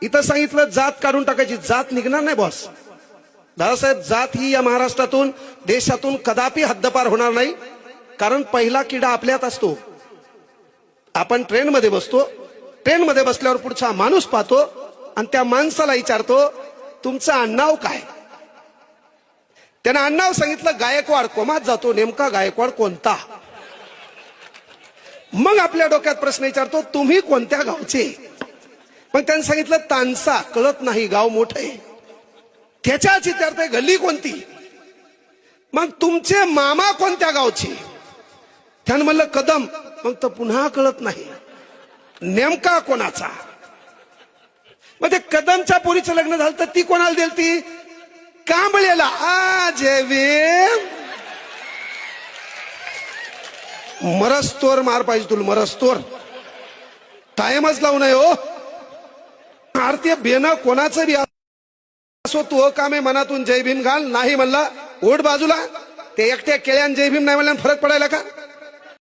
इथं सांगितलं जात काढून टाकायची, जात निघणार नाही बॉस. दादासाहेब, जात ही या महाराष्ट्रातून देशातून कदापि हद्दपार होणार नाही. कारण पहिला किडा आपल्यात असतो. आपण ट्रेनमध्ये बसतो, ट्रेनमध्ये बसल्यावर पुढचा माणूस पाहतो आणि त्या माणसाला विचारतो तुमचं आडनाव काय. त्यानं आडनाव सांगितलं गायकवाड, कोमात जातो नेमका गायकवाड कोणता. मग आपल्या डोक्यात प्रश्न विचारतो तुम्ही कोणत्या गावचे. पण त्यांनी सांगितलं तानसा, कळत नाही गाव मोठं आहे. त्याच्याच विचारतोय गल्ली कोणती. मग तुमचे मामा कोणत्या गावचे. त्यानं म्हणलं कदम. मग तर पुन्हा कळत नाही नेमका कोणाचा. मग ते कदमच्या पोरीचं लग्न झालं तर ती कोणाला दिली ती कांबळेला. मरस्तोर मार पाहिजे तुला, मरस्तोर. टाइमच लावू नये हो. भारतीय बेना कोणाचं बी असो, तू कामे मनातून जय भीम घाल. नाही म्हणला ओढ बाजूला. ते एकट्या केळ्यान जय भीम नाही म्हणल्यानं फरक पडायला का.